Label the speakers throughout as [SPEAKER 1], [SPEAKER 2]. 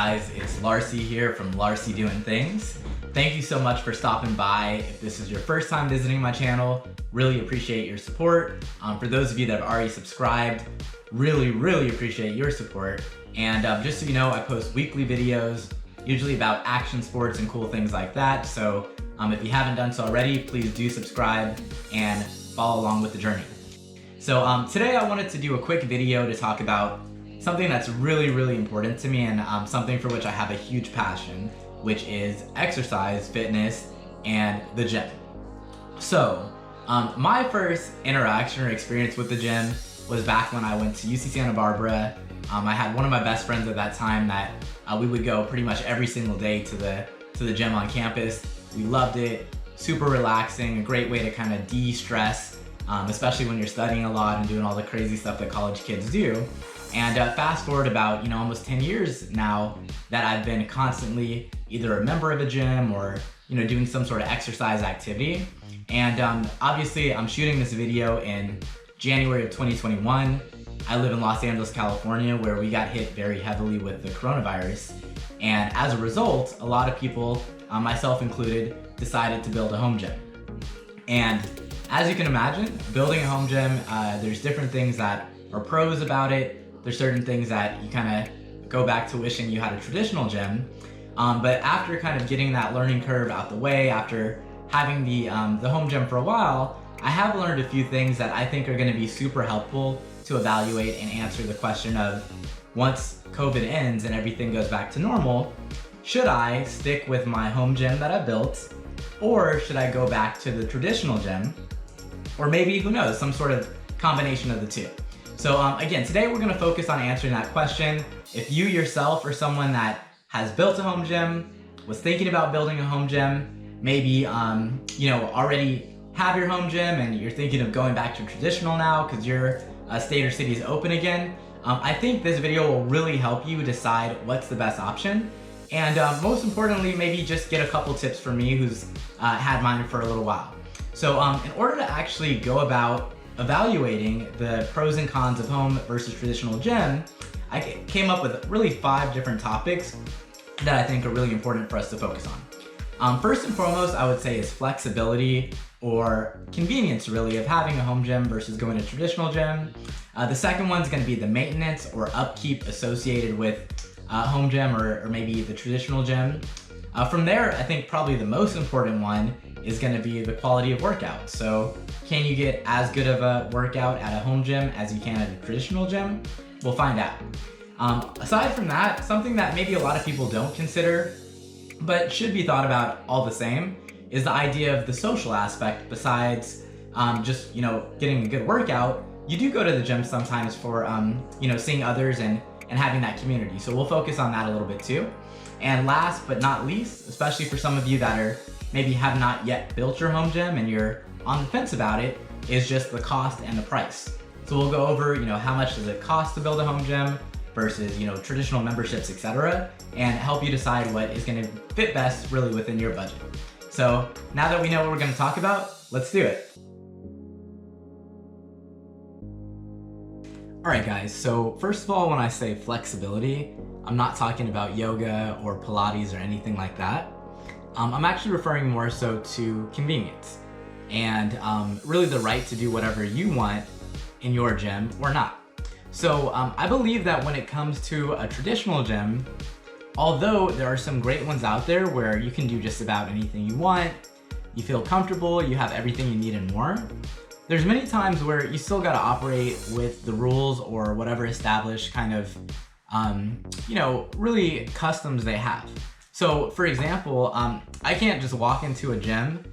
[SPEAKER 1] guys, it's Larcy here from Larcy Doing Things. Thank you so much for stopping by. If this is your first time visiting my channel, really appreciate your support. For those of you that have already subscribed, really appreciate your support. And just so you know, I post weekly videos, usually about action sports and cool things like that. So if you haven't done so already, please do subscribe and follow along with the journey. So today I wanted to do a quick video to talk about something that's really important to me and something for which I have a huge passion, which is exercise, fitness, and the gym. So my first interaction or experience with the gym was back when I went to UC Santa Barbara. I had one of my best friends at that time that we would go pretty much every single day to the gym on campus. We loved it, super relaxing, a great way to kind of de-stress, especially when you're studying a lot and doing all the crazy stuff that college kids do. And fast forward about almost 10 years now that I've been constantly either a member of a gym or doing some sort of exercise activity. And obviously I'm shooting this video in January of 2021. I live in Los Angeles, California, where we got hit very heavily with the coronavirus. And as a result, a lot of people, myself included, decided to build a home gym. And as you can imagine, building a home gym, there's different things that are pros about it. There's certain things that you kind of go back to wishing you had a traditional gym. But after kind of getting that learning curve out the way, after having the home gym for a while, I have learned a few things that I think are going to be super helpful to evaluate and answer the question of, once COVID ends and everything goes back to normal, should I stick with my home gym that I built, or should I go back to the traditional gym, or maybe, who knows, some sort of combination of the two. So again, today we're going to focus on answering that question. If you yourself are someone that has built a home gym, was thinking about building a home gym, maybe already have your home gym and you're thinking of going back to traditional now because your state or city is open again, I think this video will really help you decide what's the best option. And most importantly, maybe just get a couple tips from me who's had mine for a little while. So in order to actually go about evaluating the pros and cons of home versus traditional gym, I came up with really 5 different topics that I think are really important for us to focus on. First and foremost, I would say is flexibility or convenience really of having a home gym versus going to a traditional gym. The second one's going to be the maintenance or upkeep associated with home gym or maybe the traditional gym. From there, I think probably the most important one is going to be the quality of workout. So can you get as good of a workout at a home gym as you can at a traditional gym? We'll find out. Aside from that, something that maybe a lot of people don't consider, but should be thought about all the same, is the idea of the social aspect. Besides just getting a good workout, you do go to the gym sometimes for seeing others and having that community. So we'll focus on that a little bit too. And last but not least, especially for some of you that are maybe have not yet built your home gym and you're on the fence about it, is just the cost and the price. So we'll go over how much does it cost to build a home gym versus traditional memberships, etc., and help you decide what is going to fit best really within your budget. So now that we know what we're going to talk about, let's do it. Alright guys, so first of all, when I say flexibility, I'm not talking about yoga or Pilates or anything like that. I'm actually referring more so to convenience and really the right to do whatever you want in your gym or not. So I believe that when it comes to a traditional gym, although there are some great ones out there where you can do just about anything you want, you feel comfortable, you have everything you need and more, there's many times where you still got to operate with the rules or whatever established kind of really customs they have. So for example, I can't just walk into a gym,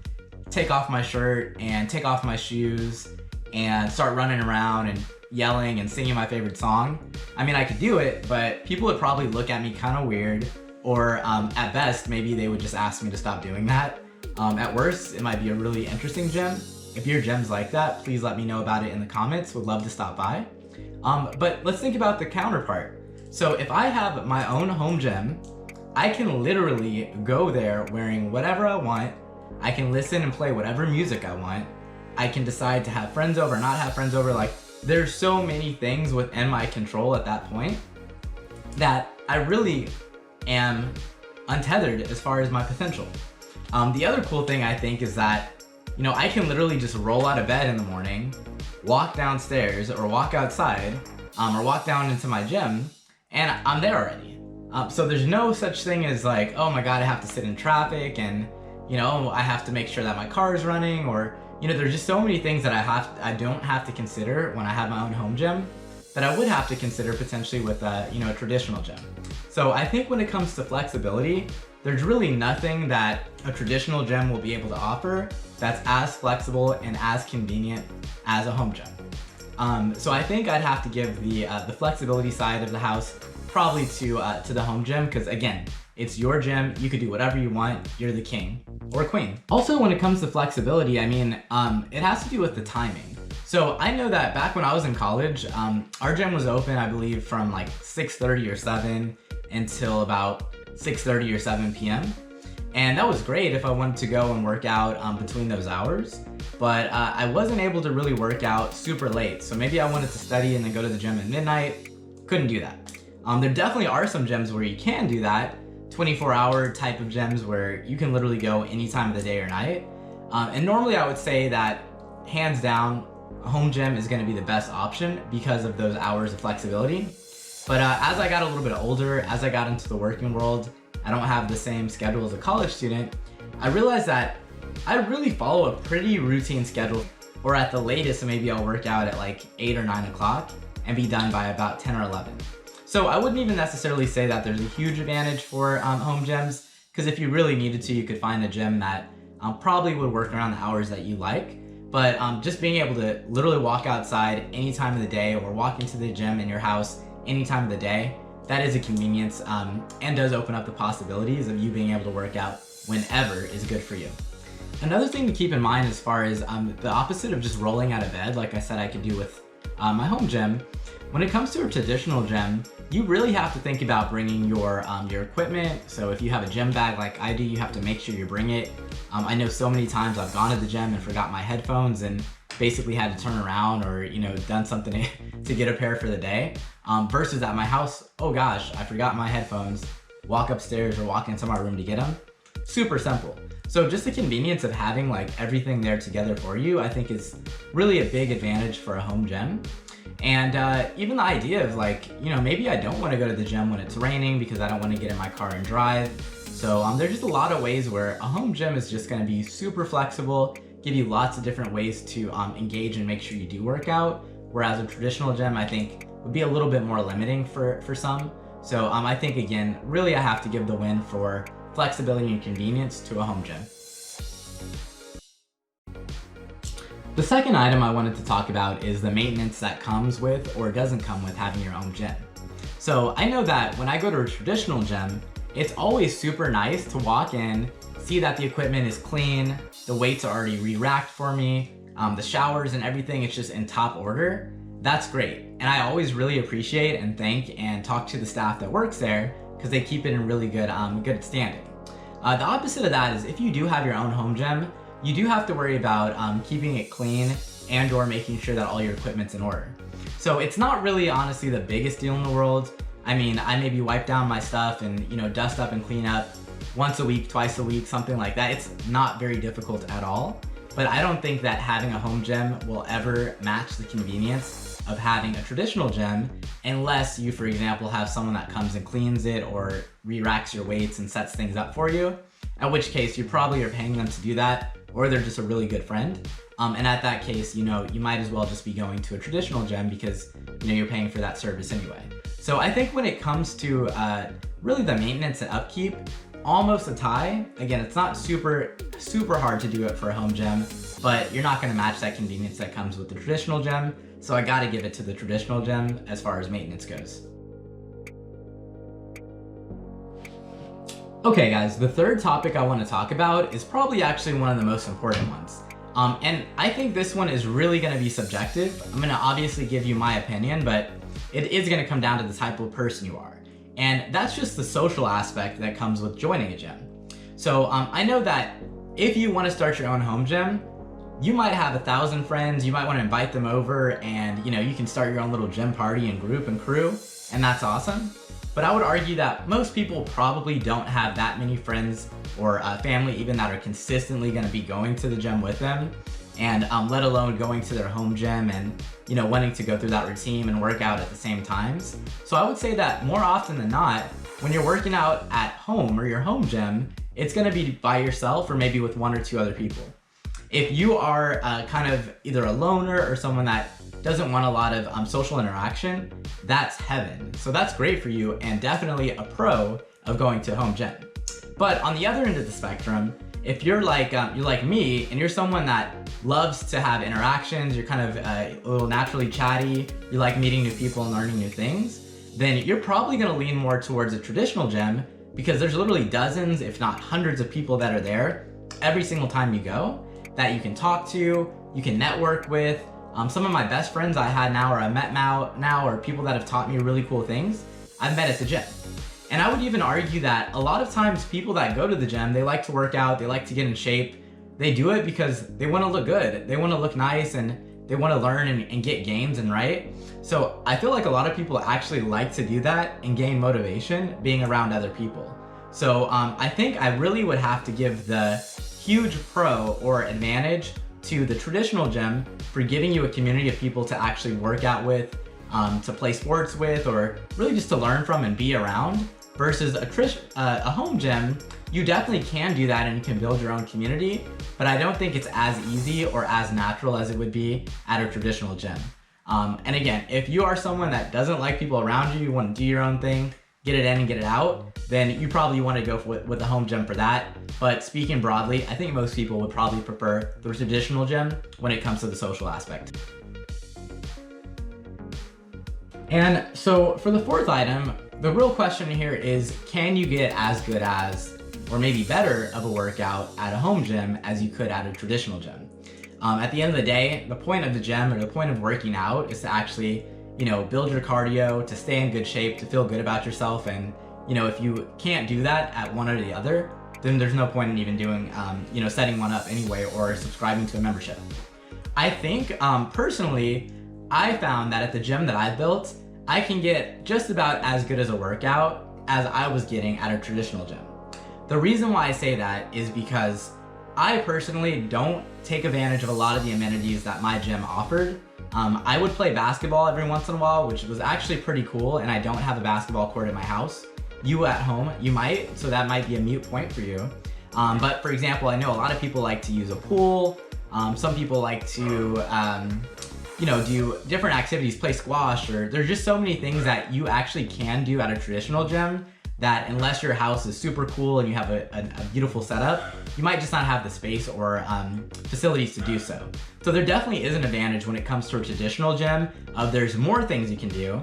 [SPEAKER 1] take off my shirt and take off my shoes and start running around and yelling and singing my favorite song. I mean, I could do it, but people would probably look at me kind of weird, or at best, maybe they would just ask me to stop doing that. At worst, it might be a really interesting gym. If your gym's like that, please let me know about it in the comments. Would love to stop by. But let's think about the counterpart. So if I have my own home gym, I can literally go there wearing whatever I want. I can listen and play whatever music I want. I can decide to have friends over, not have friends over. Like, there's so many things within my control at that point that I really am untethered as far as my potential. The other cool thing I think is that, I can literally just roll out of bed in the morning, walk downstairs or walk outside, or walk down into my gym, and I'm there already. So there's no such thing as like, oh my God, I have to sit in traffic and, I have to make sure that my car is running, or, there's just so many things that I don't have to consider when I have my own home gym that I would have to consider potentially with a traditional gym. So I think when it comes to flexibility, there's really nothing that a traditional gym will be able to offer that's as flexible and as convenient as a home gym. So I think I'd have to give the flexibility side of the house probably to the home gym, because again, it's your gym, you could do whatever you want, you're the king or queen. Also, when it comes to flexibility, I mean, it has to do with the timing. So I know that back when I was in college, our gym was open, I believe, from like 6:30 or 7 until about 6:30 or 7 p.m. And that was great if I wanted to go and work out between those hours, but I wasn't able to really work out super late. So maybe I wanted to study and then go to the gym at midnight, couldn't do that. There definitely are some gyms where you can do that, 24-hour type of gyms where you can literally go any time of the day or night. And normally I would say that hands down, a home gym is gonna be the best option because of those hours of flexibility. But as I got a little bit older, as I got into the working world, I don't have the same schedule as a college student, I realized that I really follow a pretty routine schedule, or at the latest, maybe I'll work out at like 8 or 9 o'clock and be done by about 10 or 11. So I wouldn't even necessarily say that there's a huge advantage for home gyms, because if you really needed to, you could find a gym that probably would work around the hours that you like. But just being able to literally walk outside any time of the day or walk into the gym in your house any time of the day, that is a convenience and does open up the possibilities of you being able to work out whenever is good for you. Another thing to keep in mind as far as the opposite of just rolling out of bed, like I said I could do with my home gym, when it comes to a traditional gym, you really have to think about bringing your equipment. So if you have a gym bag like I do, you have to make sure you bring it. I know so many times I've gone to the gym and forgot my headphones and basically had to turn around or done something to get a pair for the day. Versus at my house, oh gosh, I forgot my headphones, walk upstairs or walk into my room to get them. Super simple. So just the convenience of having like everything there together for you, I think is really a big advantage for a home gym. And even the idea of like, maybe I don't want to go to the gym when it's raining because I don't want to get in my car and drive. So there's just a lot of ways where a home gym is just going to be super flexible, give you lots of different ways to engage and make sure you do work out. Whereas a traditional gym, I think, would be a little bit more limiting for some. So I think, again, really I have to give the win for flexibility and convenience to a home gym. The second item I wanted to talk about is the maintenance that comes with or doesn't come with having your own gym. So I know that when I go to a traditional gym, it's always super nice to walk in, see that the equipment is clean, the weights are already re-racked for me, the showers and everything, it's just in top order. That's great. And I always really appreciate and thank and talk to the staff that works there because they keep it in really good standing. The opposite of that is if you do have your own home gym, you do have to worry about keeping it clean and or making sure that all your equipment's in order. So it's not really honestly the biggest deal in the world. I mean, I maybe wipe down my stuff and dust up and clean up once a week, twice a week, something like that. It's not very difficult at all. But I don't think that having a home gym will ever match the convenience of having a traditional gym unless you, for example, have someone that comes and cleans it or re-racks your weights and sets things up for you, in which case you probably are paying them to do that, or they're just a really good friend. And at that case, you might as well just be going to a traditional gym because you're paying for that service anyway. So I think when it comes to really the maintenance and upkeep, almost a tie. Again, it's not super hard to do it for a home gym, but you're not gonna match that convenience that comes with the traditional gym. So I gotta give it to the traditional gym as far as maintenance goes. Okay guys, the third topic I wanna talk about is probably actually one of the most important ones. And I think this one is really gonna be subjective. I'm gonna obviously give you my opinion, but it is gonna come down to the type of person you are. And that's just the social aspect that comes with joining a gym. So I know that if you wanna start your own home gym, you might have 1,000 friends, you might wanna invite them over and you can start your own little gym party and group and crew, and that's awesome. but I would argue that most people probably don't have that many friends or family even that are consistently going to be going to the gym with them, and let alone going to their home gym and wanting to go through that routine and work out at the same times. So I would say that more often than not, when you're working out at home or your home gym, it's going to be by yourself or maybe with 1 or 2 other people. If you are kind of either a loner or someone that doesn't want a lot of social interaction, that's heaven. So that's great for you and definitely a pro of going to a home gym. But on the other end of the spectrum, if you're like me and you're someone that loves to have interactions, you're kind of a little naturally chatty, you like meeting new people and learning new things, then you're probably going to lean more towards a traditional gym because there's literally dozens, if not hundreds of people that are there every single time you go that you can talk to, you can network with. Some of my best friends I had now or I met now are people that have taught me really cool things I've met at the gym. And I would even argue that a lot of times people that go to the gym, they like to work out, they like to get in shape. They do it because they want to look good, they want to look nice, and they want to learn and get gains and right. So I feel like a lot of people actually like to do that and gain motivation being around other people. So I think I really would have to give the huge pro or advantage to the traditional gym for giving you a community of people to actually work out with, to play sports with, or really just to learn from and be around, versus a home gym. You definitely can do that and you can build your own community, but I don't think it's as easy or as natural as it would be at a traditional gym. And again, if you are someone that doesn't like people around you, you want to do your own thing, get it in and get it out, then you probably want to go with the home gym for that. But speaking broadly, I think most people would probably prefer the traditional gym when it comes to the social aspect. And so for the fourth item, the real question here is, can you get as good as, or maybe better of a workout at a home gym as you could at a traditional gym? At the end of the day, the point of the gym or the point of working out is to actually, build your cardio, to stay in good shape, to feel good about yourself. And, if you can't do that at one or the other, then there's no point in even doing, setting one up anyway or subscribing to a membership. I think, personally, I found that at the gym that I built, I can get just about as good as a workout as I was getting at a traditional gym. The reason why I say that is because I personally don't take advantage of a lot of the amenities that my gym offered. I would play basketball every once in a while, which was actually pretty cool, and I don't have a basketball court in my house. You at home, you might, so that might be a moot point for you. But for example, I know a lot of people like to use a pool. Some people like to do different activities, play squash, or there's just so many things that you actually can do at a traditional gym that unless your house is super cool and you have a beautiful setup, you might just not have the space or facilities to do so. So there definitely is an advantage when it comes to a traditional gym of there's more things you can do.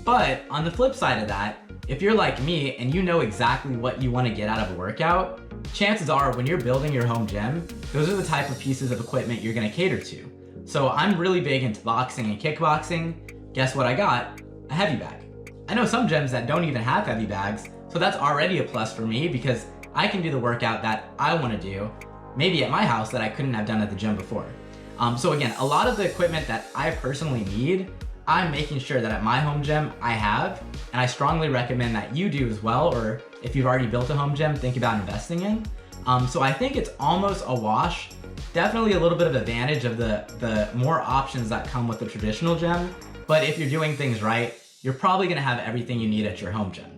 [SPEAKER 1] But on the flip side of that, if you're like me and you know exactly what you want to get out of a workout, chances are when you're building your home gym, those are the type of pieces of equipment you're going to cater to. So I'm really big into boxing and kickboxing. Guess what I got? A heavy bag. I know some gyms that don't even have heavy bags, so that's already a plus for me because I can do the workout that I want to do, maybe at my house that I couldn't have done at the gym before. So again, a lot of the equipment that I personally need, I'm making sure that at my home gym I have, and I strongly recommend that you do as well, or if you've already built a home gym, think about investing in. So I think it's almost a wash. Definitely a little bit of advantage of the more options that come with the traditional gym, but if you're doing things right, you're probably gonna have everything you need at your home gym.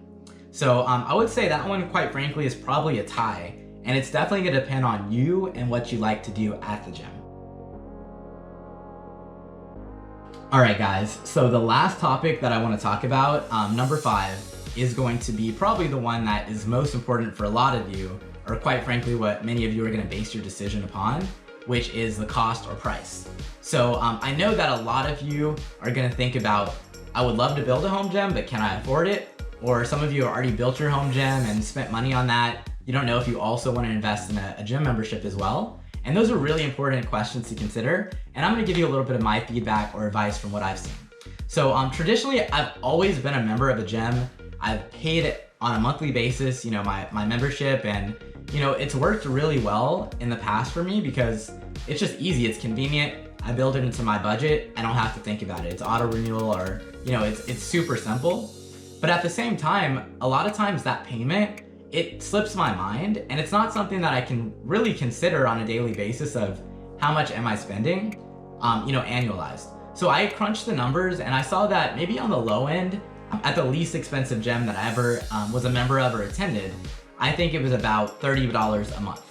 [SPEAKER 1] So I would say that one, quite frankly, is probably a tie, and it's definitely gonna depend on you and what you like to do at the gym. All right, guys, so the last topic that I wanna talk about, number 5, is going to be probably the one that is most important for a lot of you, or quite frankly, what many of you are gonna base your decision upon, which is the cost or price. So I know that a lot of you are gonna think about, I would love to build a home gym, but can I afford it? Or some of you have already built your home gym and spent money on that. You don't know if you also wanna invest in a gym membership as well. And those are really important questions to consider. And I'm gonna give you a little bit of my feedback or advice from what I've seen. So traditionally, I've always been a member of a gym. I've paid on a monthly basis, my membership, and it's worked really well in the past for me because it's just easy, it's convenient. I build it into my budget. I don't have to think about it. It's auto renewal, or it's super simple. But But at the same time, a lot of times that payment, it slips my mind, and it's not something that I can really consider on a daily basis of how much am I spending, annualized. So I crunched the numbers and I saw that maybe on the low end, at the least expensive gym that I ever was a member of or attended, I think it was about $30 a month.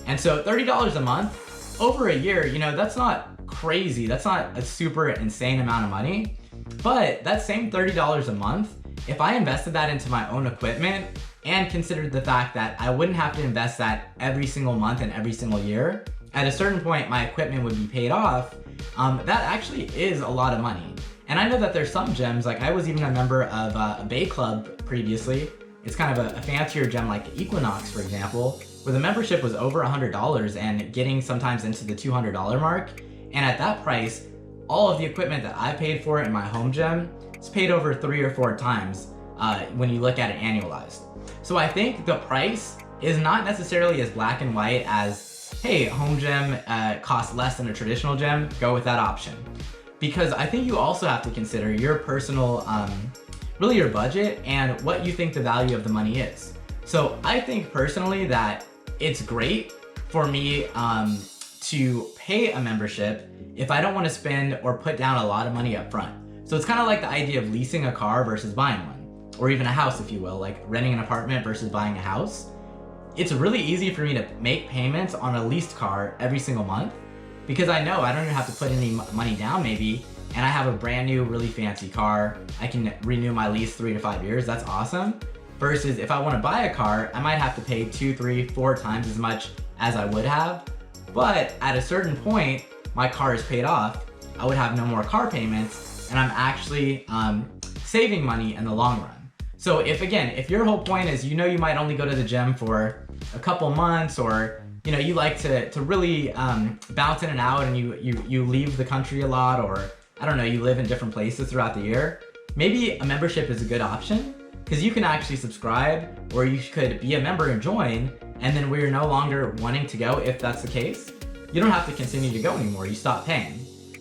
[SPEAKER 1] And so $30 a month over a year, that's not crazy. That's not a super insane amount of money. But that same $30 a month, if I invested that into my own equipment and considered the fact that I wouldn't have to invest that every single month and every single year, at a certain point my equipment would be paid off, that actually is a lot of money. And I know that there's some gyms, like I was even a member of a Bay Club previously. It's kind of a fancier gym like Equinox, for example, where the membership was over $100 and getting sometimes into the $200 mark. And at that price, all of the equipment that I paid for in my home gym, it's paid over 3 or 4 times when you look at it annualized. So I think the price is not necessarily as black and white as, hey, home gym costs less than a traditional gym, go with that option. Because I think you also have to consider your personal, really your budget and what you think the value of the money is. So I think personally that it's great for me to pay a membership if I don't want to spend or put down a lot of money up front. So it's kind of like the idea of leasing a car versus buying one, or even a house, if you will, like renting an apartment versus buying a house. It's really easy for me to make payments on a leased car every single month because I know I don't even have to put any money down maybe, and I have a brand new, really fancy car. I can renew my lease 3 to 5 years. That's awesome. Versus if I want to buy a car, I might have to pay 2, 3, 4 times as much as I would have. But at a certain point, my car is paid off. I would have no more car payments, and I'm actually saving money in the long run. So if your whole point is, you might only go to the gym for a couple months, or you like to really bounce in and out, and you leave the country a lot, or I don't know, you live in different places throughout the year, maybe a membership is a good option because you can actually subscribe, or you could be a member and join, and then when you're no longer wanting to go, if that's the case, you don't have to continue to go anymore, you stop paying.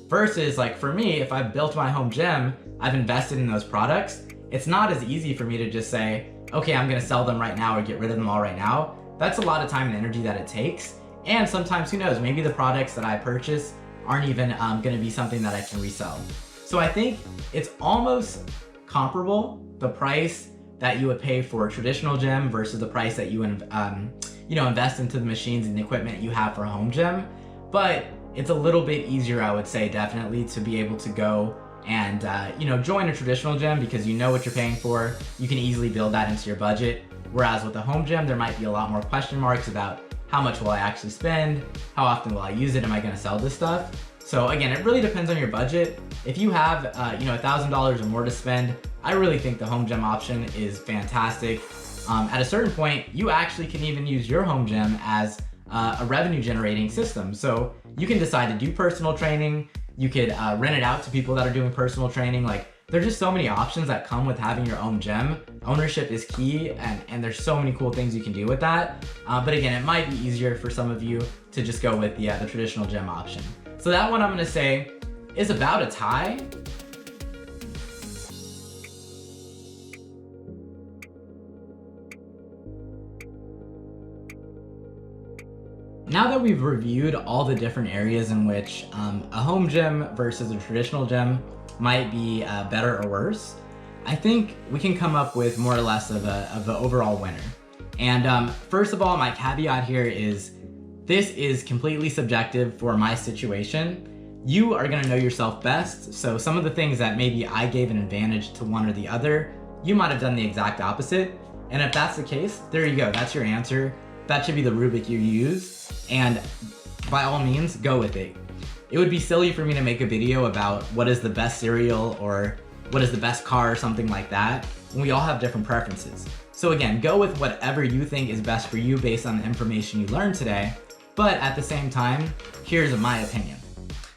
[SPEAKER 1] Versus like for me, if I've built my home gym, I've invested in those products, it's not as easy for me to just say, okay, I'm gonna sell them right now or get rid of them all right now. That's a lot of time and energy that it takes. And sometimes, who knows, maybe the products that I purchase aren't even gonna be something that I can resell. So I think it's almost comparable, the price that you would pay for a traditional gym versus the price that you invest into the machines and the equipment you have for a home gym. But it's a little bit easier, I would say, definitely, to be able to go and join a traditional gym because you know what you're paying for. You can easily build that into your budget. Whereas with a home gym, there might be a lot more question marks about how much will I actually spend, how often will I use it, am I going to sell this stuff? So again, it really depends on your budget. If you have $1,000 or more to spend, I really think the home gym option is fantastic. At a certain point, you actually can even use your home gym as a revenue generating system. So you can decide to do personal training. You could rent it out to people that are doing personal training. Like, there's just so many options that come with having your own gym. Ownership is key, and there's so many cool things you can do with that. But again, it might be easier for some of you to just go with the traditional gym option. So that one I'm gonna say is about a tie. Now that we've reviewed all the different areas in which a home gym versus a traditional gym might be better or worse, I think we can come up with more or less of an overall winner. And first of all, my caveat here is this is completely subjective for my situation. You are gonna know yourself best, so some of the things that maybe I gave an advantage to one or the other, you might have done the exact opposite. And if that's the case, there you go, that's your answer. That should be the rubric you use, and by all means, go with it. It would be silly for me to make a video about what is the best cereal or what is the best car or something like that, when we all have different preferences. So again, go with whatever you think is best for you based on the information you learned today, but at the same time, here's my opinion.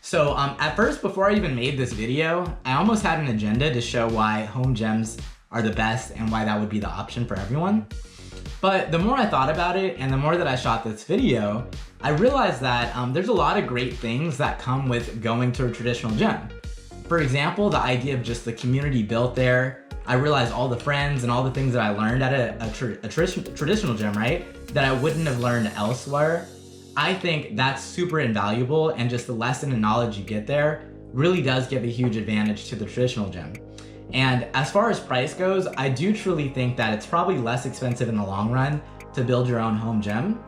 [SPEAKER 1] So at first, before I even made this video, I almost had an agenda to show why home gyms are the best and why that would be the option for everyone. But the more I thought about it and the more that I shot this video, I realized that there's a lot of great things that come with going to a traditional gym. For example, the idea of just the community built there, I realized all the friends and all the things that I learned at a traditional gym, right, that I wouldn't have learned elsewhere. I think that's super invaluable, and just the lesson and knowledge you get there really does give a huge advantage to the traditional gym. And as far as price goes, I do truly think that it's probably less expensive in the long run to build your own home gym.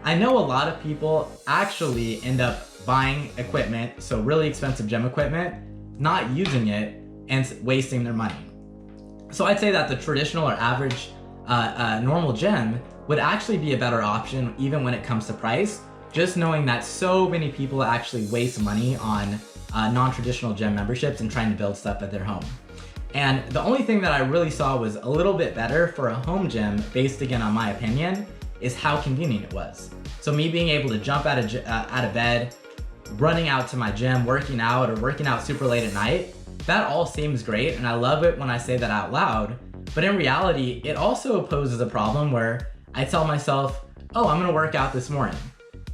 [SPEAKER 1] I know a lot of people actually end up buying equipment, so really expensive gym equipment, not using it, and wasting their money. So I'd say that the traditional or average normal gym would actually be a better option even when it comes to price, just knowing that so many people actually waste money on non-traditional gym memberships and trying to build stuff at their home. And the only thing that I really saw was a little bit better for a home gym, based again on my opinion, is how convenient it was. So me being able to jump out of bed, running out to my gym, working out, or working out super late at night, that all seems great, and I love it when I say that out loud. But in reality, it also poses a problem where I tell myself, oh, I'm gonna work out this morning.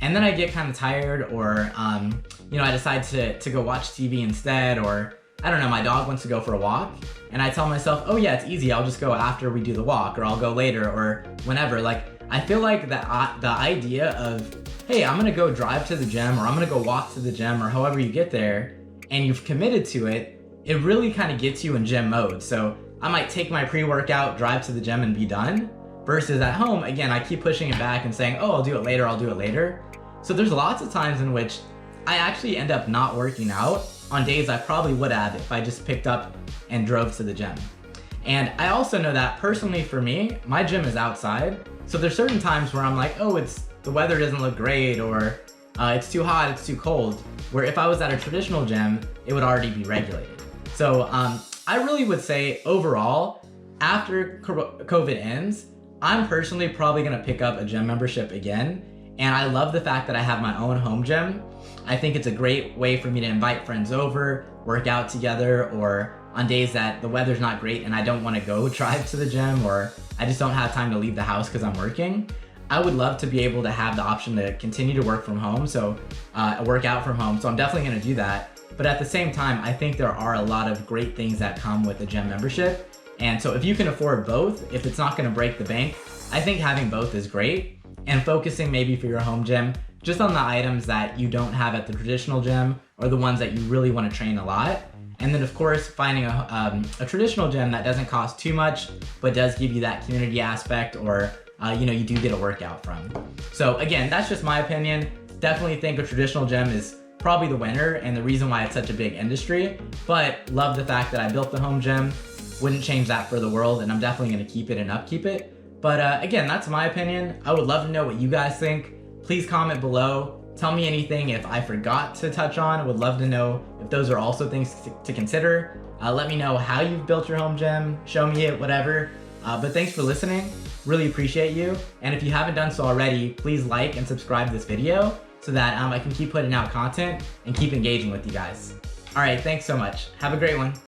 [SPEAKER 1] And then I get kind of tired, or I decide to go watch TV instead, or I don't know, my dog wants to go for a walk, and I tell myself, oh yeah, it's easy, I'll just go after we do the walk, or I'll go later, or whenever. Like, I feel like the idea of, hey, I'm gonna go drive to the gym, or I'm gonna go walk to the gym, or however you get there, and you've committed to it, it really kind of gets you in gym mode. So I might take my pre-workout, drive to the gym, and be done. Versus at home, again, I keep pushing it back and saying, oh, I'll do it later, I'll do it later. So there's lots of times in which I actually end up not working out on days I probably would have if I just picked up and drove to the gym. And I also know that personally for me, my gym is outside. So there's certain times where I'm like, oh, the weather doesn't look great, or it's too hot, it's too cold. Where if I was at a traditional gym, it would already be regulated. So I really would say overall, after COVID ends, I'm personally probably gonna pick up a gym membership again. And I love the fact that I have my own home gym. I think it's a great way for me to invite friends over, work out together, or on days that the weather's not great and I don't wanna go drive to the gym, or I just don't have time to leave the house because I'm working. I would love to be able to have the option to continue to work from home, so work out from home. So I'm definitely gonna do that. But at the same time, I think there are a lot of great things that come with a gym membership. And so if you can afford both, if it's not gonna break the bank, I think having both is great. And focusing maybe for your home gym just on the items that you don't have at the traditional gym, or the ones that you really wanna train a lot. And then of course, finding a traditional gym that doesn't cost too much, but does give you that community aspect, or you do get a workout from. So again, that's just my opinion. Definitely think a traditional gym is probably the winner and the reason why it's such a big industry, but love the fact that I built the home gym. Wouldn't change that for the world, and I'm definitely gonna keep it and upkeep it. But again, that's my opinion. I would love to know what you guys think. Please comment below. Tell me anything if I forgot to touch on. I would love to know if those are also things to consider. Let me know how you've built your home gym. Show me it, whatever. But thanks for listening. Really appreciate you. And if you haven't done so already, please like and subscribe this video so that I can keep putting out content and keep engaging with you guys. All right, thanks so much. Have a great one.